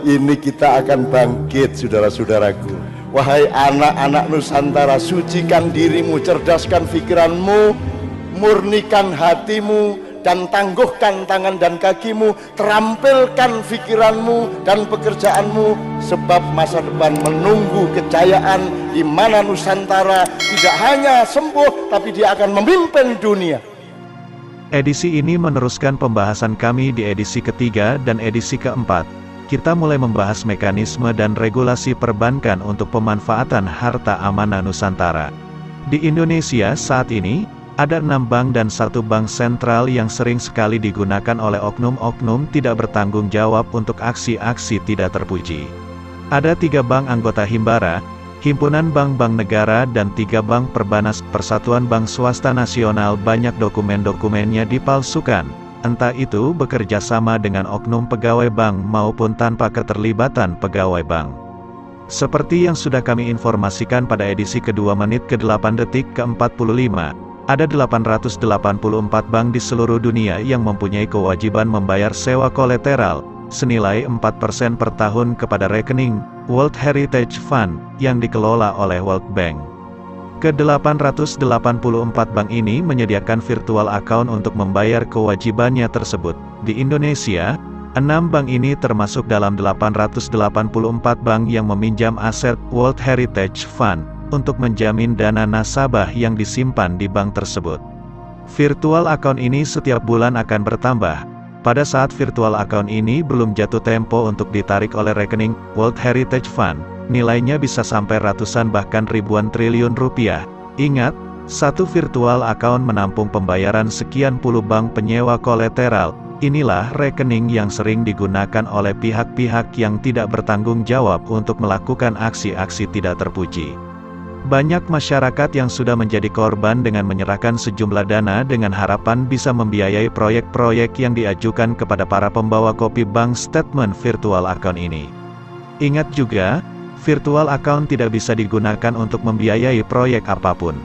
Ini kita akan bangkit, saudara-saudaraku. Wahai anak-anak Nusantara, sucikan dirimu, cerdaskan pikiranmu, murnikan hatimu, dan tangguhkan tangan dan kakimu, terampilkan pikiranmu dan pekerjaanmu, sebab masa depan menunggu kejayaan di mana Nusantara tidak hanya sembuh, tapi dia akan memimpin dunia. Edisi ini meneruskan pembahasan kami di edisi ketiga dan edisi keempat. Kita mulai membahas mekanisme dan regulasi perbankan untuk pemanfaatan harta amanah Nusantara. Di Indonesia saat ini, ada 6 bank dan 1 bank sentral yang sering sekali digunakan oleh oknum-oknum tidak bertanggung jawab untuk aksi-aksi tidak terpuji. Ada 3 bank anggota Himbara, Himpunan Bank-Bank Negara dan 3 bank perbanas. Persatuan Bank Swasta Nasional banyak dokumen-dokumennya dipalsukan. Entah itu bekerja sama dengan oknum pegawai bank maupun tanpa keterlibatan pegawai bank. Seperti yang sudah kami informasikan pada edisi kedua menit ke-8 detik ke-45, ada 884 bank di seluruh dunia yang mempunyai kewajiban membayar sewa kolateral senilai 4% per tahun kepada rekening World Heritage Fund yang dikelola oleh World Bank. Ke-884 bank ini menyediakan virtual account untuk membayar kewajibannya tersebut. Di Indonesia, 6 bank ini termasuk dalam 884 bank yang meminjam aset World Heritage Fund untuk menjamin dana nasabah yang disimpan di bank tersebut. Virtual account ini setiap bulan akan bertambah. Pada saat virtual account ini belum jatuh tempo untuk ditarik oleh rekening World Heritage Fund, nilainya bisa sampai ratusan bahkan ribuan triliun rupiah. Ingat, satu virtual account menampung pembayaran sekian puluh bank penyewa kolateral. Inilah rekening yang sering digunakan oleh pihak-pihak yang tidak bertanggung jawab untuk melakukan aksi-aksi tidak terpuji. Banyak masyarakat yang sudah menjadi korban dengan menyerahkan sejumlah dana dengan harapan bisa membiayai proyek-proyek yang diajukan kepada para pembawa kopi bank statement virtual account ini. Ingat juga, virtual account tidak bisa digunakan untuk membiayai proyek apapun.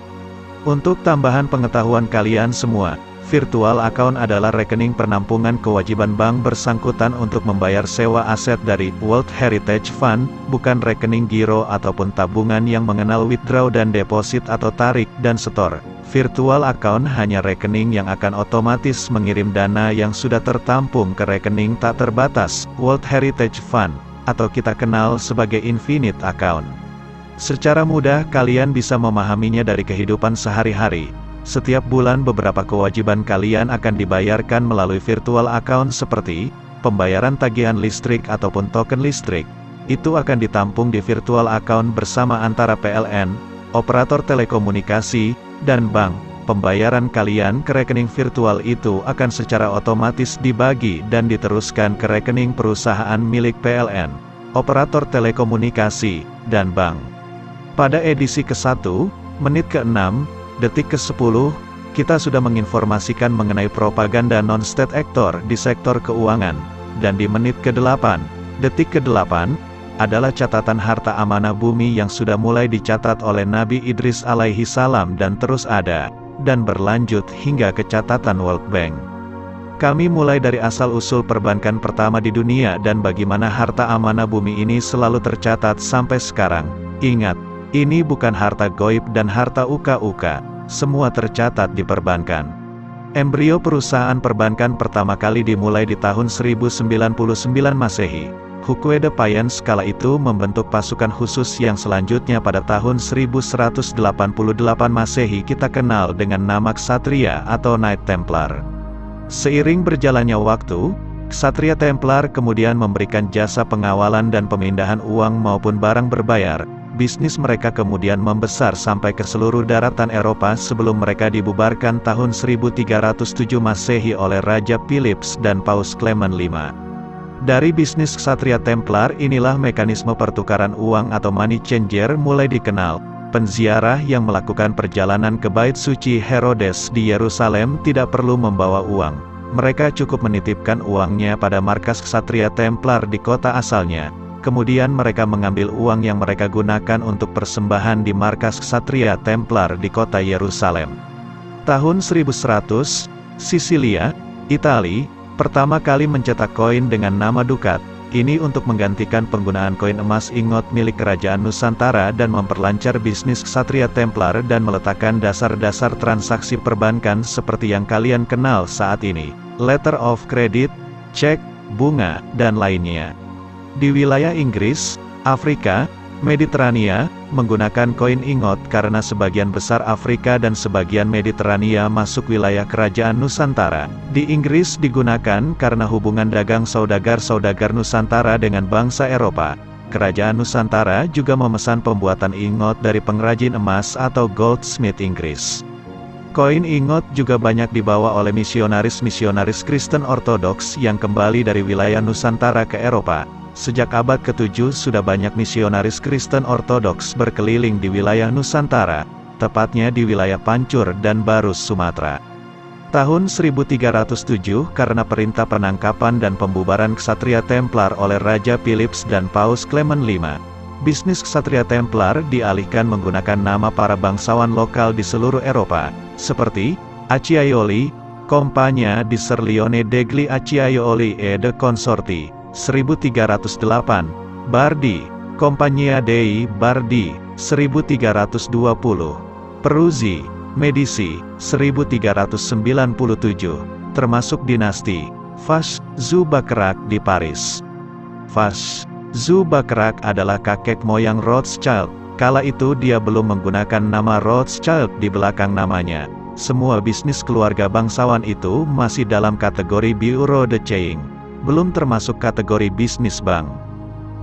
Untuk tambahan pengetahuan kalian semua, virtual account adalah rekening penampungan kewajiban bank bersangkutan untuk membayar sewa aset dari World Heritage Fund, bukan rekening giro ataupun tabungan yang mengenal withdraw dan deposit atau tarik dan setor. Virtual account hanya rekening yang akan otomatis mengirim dana yang sudah tertampung ke rekening tak terbatas, World Heritage Fund, atau kita kenal sebagai infinite account. Secara mudah kalian bisa memahaminya dari kehidupan sehari-hari. Setiap bulan beberapa kewajiban kalian akan dibayarkan melalui virtual account seperti pembayaran tagihan listrik ataupun token listrik. Itu akan ditampung di virtual account bersama antara PLN, operator telekomunikasi, dan bank. Pembayaran kalian ke rekening virtual itu akan secara otomatis dibagi dan diteruskan ke rekening perusahaan milik PLN, operator telekomunikasi, dan bank. Pada edisi ke-1, menit ke-6, detik ke-10, kita sudah menginformasikan mengenai propaganda non-state actor di sektor keuangan, dan di menit ke-8, detik ke-8, adalah catatan harta amanah bumi yang sudah mulai dicatat oleh Nabi Idris alaihi salam dan terus ada, dan berlanjut hingga ke catatan World Bank. Kami mulai dari asal-usul perbankan pertama di dunia dan bagaimana harta amanah bumi ini selalu tercatat sampai sekarang. Ingat, ini bukan harta goib dan harta uka-uka, semua tercatat di perbankan. Embrio perusahaan perbankan pertama kali dimulai di tahun 1099 Masehi. Hukwe de Payens kala itu membentuk pasukan khusus yang selanjutnya pada tahun 1188 Masehi kita kenal dengan nama Ksatria atau Knight Templar. Seiring berjalannya waktu, Ksatria Templar kemudian memberikan jasa pengawalan dan pemindahan uang maupun barang berbayar. Bisnis mereka kemudian membesar sampai ke seluruh daratan Eropa sebelum mereka dibubarkan tahun 1307 Masehi oleh Raja Philips dan Paus Clement V. Dari bisnis Ksatria Templar inilah mekanisme pertukaran uang atau money changer mulai dikenal. Penziarah yang melakukan perjalanan ke Bait Suci Herodes di Yerusalem tidak perlu membawa uang. Mereka cukup menitipkan uangnya pada markas Ksatria Templar di kota asalnya. Kemudian mereka mengambil uang yang mereka gunakan untuk persembahan di markas Ksatria Templar di kota Yerusalem. Tahun 1100, Sisilia, Italia, pertama kali mencetak koin dengan nama dukat. Ini untuk menggantikan penggunaan koin emas ingot milik Kerajaan Nusantara dan memperlancar bisnis Ksatria Templar dan meletakkan dasar-dasar transaksi perbankan seperti yang kalian kenal saat ini. Letter of credit, cek, bunga, dan lainnya. Di wilayah Inggris, Afrika, Mediterania, menggunakan koin ingot karena sebagian besar Afrika dan sebagian Mediterania masuk wilayah Kerajaan Nusantara. Di Inggris digunakan karena hubungan dagang saudagar-saudagar Nusantara dengan bangsa Eropa. Kerajaan Nusantara juga memesan pembuatan ingot dari pengrajin emas atau goldsmith Inggris. Koin ingot juga banyak dibawa oleh misionaris-misionaris Kristen Ortodoks yang kembali dari wilayah Nusantara ke Eropa. Sejak abad ke-7 sudah banyak misionaris Kristen Ortodoks berkeliling di wilayah Nusantara, tepatnya di wilayah Pancur dan Barus, Sumatera. Tahun 1307 karena perintah penangkapan dan pembubaran Ksatria Templar oleh Raja Philips dan Paus Clement V, bisnis Ksatria Templar dialihkan menggunakan nama para bangsawan lokal di seluruh Eropa, seperti Acciaioli, Compagnia di Ser Leone degli Acciaioli e de Consorti, 1308, Bardi, Compagnia dei Bardi, 1320, Peruzzi, Medici, 1397, termasuk dinasti Faches-Zubacrac di Paris. Faches-Zubacrac adalah kakek moyang Rothschild, kala itu dia belum menggunakan nama Rothschild di belakang namanya. Semua bisnis keluarga bangsawan itu masih dalam kategori bureau de change, belum termasuk kategori bisnis bank.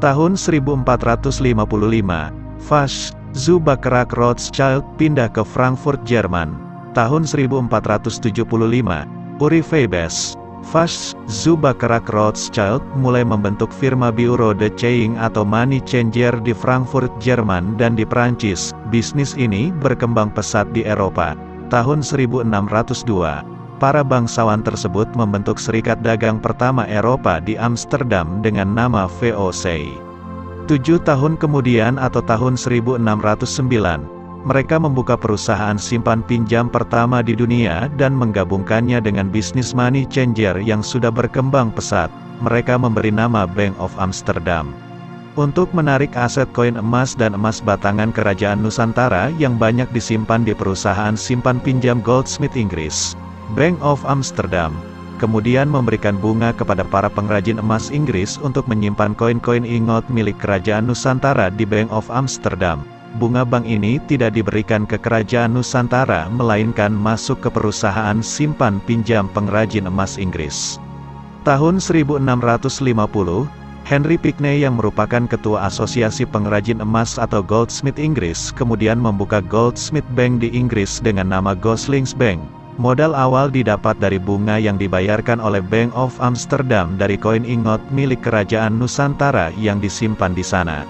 Tahun 1455, Faches-Zubacrac Rothschild pindah ke Frankfurt, Jerman. Tahun 1475, Uri Faibes, Faches-Zubacrac Rothschild mulai membentuk firma bureau de change atau money changer di Frankfurt, Jerman dan di Prancis. Bisnis ini berkembang pesat di Eropa. Tahun 1602, para bangsawan tersebut membentuk serikat dagang pertama Eropa di Amsterdam dengan nama VOC. 7 tahun kemudian atau tahun 1609, mereka membuka perusahaan simpan pinjam pertama di dunia dan menggabungkannya dengan bisnis money changer yang sudah berkembang pesat. Mereka memberi nama Bank of Amsterdam. Untuk menarik aset koin emas dan emas batangan Kerajaan Nusantara yang banyak disimpan di perusahaan simpan pinjam Goldsmith Inggris, Bank of Amsterdam kemudian memberikan bunga kepada para pengrajin emas Inggris untuk menyimpan koin-koin ingot milik Kerajaan Nusantara di Bank of Amsterdam. Bunga bank ini tidak diberikan ke Kerajaan Nusantara melainkan masuk ke perusahaan simpan pinjam pengrajin emas Inggris. Tahun 1650, Henry Pinckney yang merupakan ketua Asosiasi Pengrajin Emas atau Goldsmith Inggris kemudian membuka Goldsmith Bank di Inggris dengan nama Goslings Bank. Modal awal didapat dari bunga yang dibayarkan oleh Bank of Amsterdam dari koin ingot milik Kerajaan Nusantara yang disimpan di sana.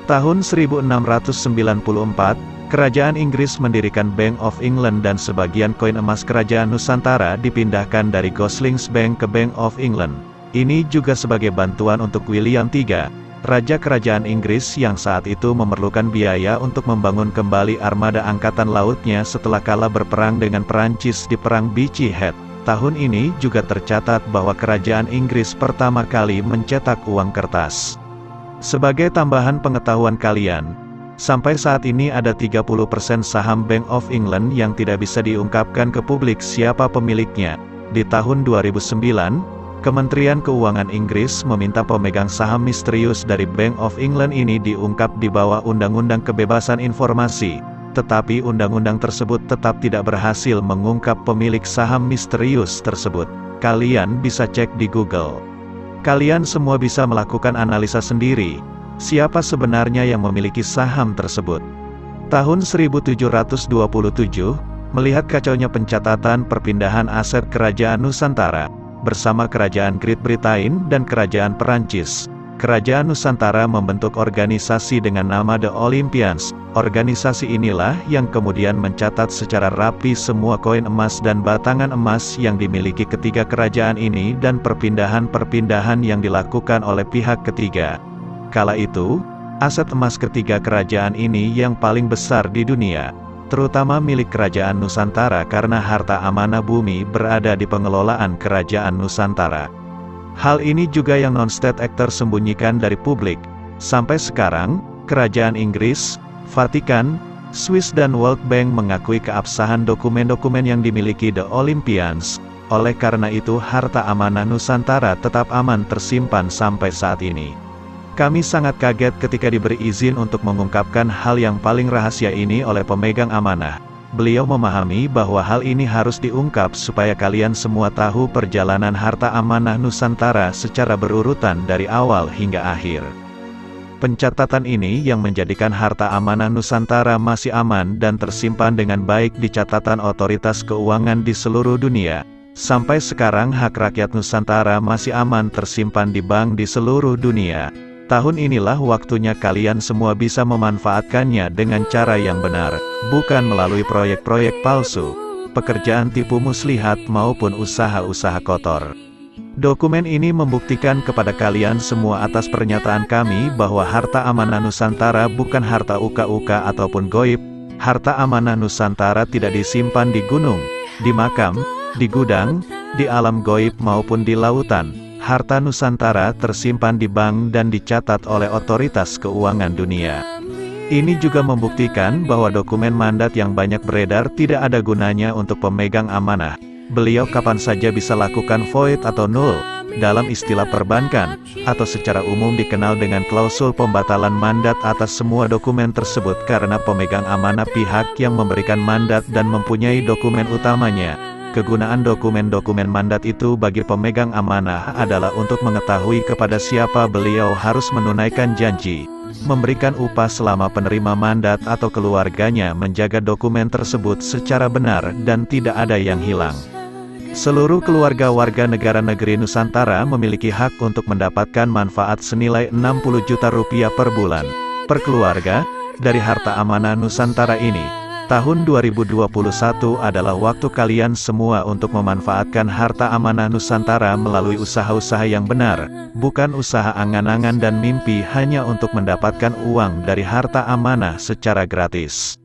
Tahun 1694, Kerajaan Inggris mendirikan Bank of England dan sebagian koin emas Kerajaan Nusantara dipindahkan dari Goslings Bank ke Bank of England. Ini juga sebagai bantuan untuk William III, Raja Kerajaan Inggris yang saat itu memerlukan biaya untuk membangun kembali armada angkatan lautnya setelah kalah berperang dengan Perancis di Perang Beachy Head. Tahun ini juga tercatat bahwa Kerajaan Inggris pertama kali mencetak uang kertas. Sebagai tambahan pengetahuan kalian, sampai saat ini ada 30% saham Bank of England yang tidak bisa diungkapkan ke publik siapa pemiliknya. Di tahun 2009, Kementerian Keuangan Inggris meminta pemegang saham misterius dari Bank of England ini diungkap di bawah Undang-Undang Kebebasan Informasi, tetapi undang-undang tersebut tetap tidak berhasil mengungkap pemilik saham misterius tersebut. Kalian bisa cek di Google. Kalian semua bisa melakukan analisa sendiri, siapa sebenarnya yang memiliki saham tersebut. Tahun 1727, melihat kacaunya pencatatan perpindahan aset Kerajaan Nusantara, bersama Kerajaan Great Britain dan Kerajaan Perancis, Kerajaan Nusantara membentuk organisasi dengan nama The Olympians. Organisasi inilah yang kemudian mencatat secara rapi semua koin emas dan batangan emas yang dimiliki ketiga kerajaan ini dan perpindahan-perpindahan yang dilakukan oleh pihak ketiga. Kala itu, aset emas ketiga kerajaan ini yang paling besar di dunia, terutama milik Kerajaan Nusantara karena harta amanah bumi berada di pengelolaan Kerajaan Nusantara. Hal ini juga yang non-state actor sembunyikan dari publik. Sampai sekarang, Kerajaan Inggris, Vatikan, Swiss dan World Bank mengakui keabsahan dokumen-dokumen yang dimiliki The Olympians. Oleh karena itu harta amanah Nusantara tetap aman tersimpan sampai saat ini. Kami sangat kaget ketika diberi izin untuk mengungkapkan hal yang paling rahasia ini oleh pemegang amanah. Beliau memahami bahwa hal ini harus diungkap supaya kalian semua tahu perjalanan harta amanah Nusantara secara berurutan dari awal hingga akhir. Pencatatan ini yang menjadikan harta amanah Nusantara masih aman dan tersimpan dengan baik di catatan otoritas keuangan di seluruh dunia. Sampai sekarang hak rakyat Nusantara masih aman tersimpan di bank di seluruh dunia. Tahun inilah waktunya kalian semua bisa memanfaatkannya dengan cara yang benar, bukan melalui proyek-proyek palsu, pekerjaan tipu muslihat maupun usaha-usaha kotor. Dokumen ini membuktikan kepada kalian semua atas pernyataan kami bahwa harta amanah Nusantara bukan harta uka-uka ataupun goib. Harta amanah Nusantara tidak disimpan di gunung, di makam, di gudang, di alam goib maupun di lautan. Harta Nusantara tersimpan di bank dan dicatat oleh otoritas keuangan dunia. Ini juga membuktikan bahwa dokumen mandat yang banyak beredar tidak ada gunanya untuk pemegang amanah. Beliau kapan saja bisa lakukan void atau null, dalam istilah perbankan, atau secara umum dikenal dengan klausul pembatalan mandat atas semua dokumen tersebut karena pemegang amanah pihak yang memberikan mandat dan mempunyai dokumen utamanya. Kegunaan dokumen-dokumen mandat itu bagi pemegang amanah adalah untuk mengetahui kepada siapa beliau harus menunaikan janji, memberikan upah selama penerima mandat atau keluarganya menjaga dokumen tersebut secara benar dan tidak ada yang hilang. Seluruh keluarga warga negara negeri Nusantara memiliki hak untuk mendapatkan manfaat senilai 60 juta rupiah per bulan, per keluarga, dari harta amanah Nusantara ini. Tahun 2021 adalah waktu kalian semua untuk memanfaatkan harta amanah Nusantara melalui usaha-usaha yang benar, bukan usaha angan-angan dan mimpi hanya untuk mendapatkan uang dari harta amanah secara gratis.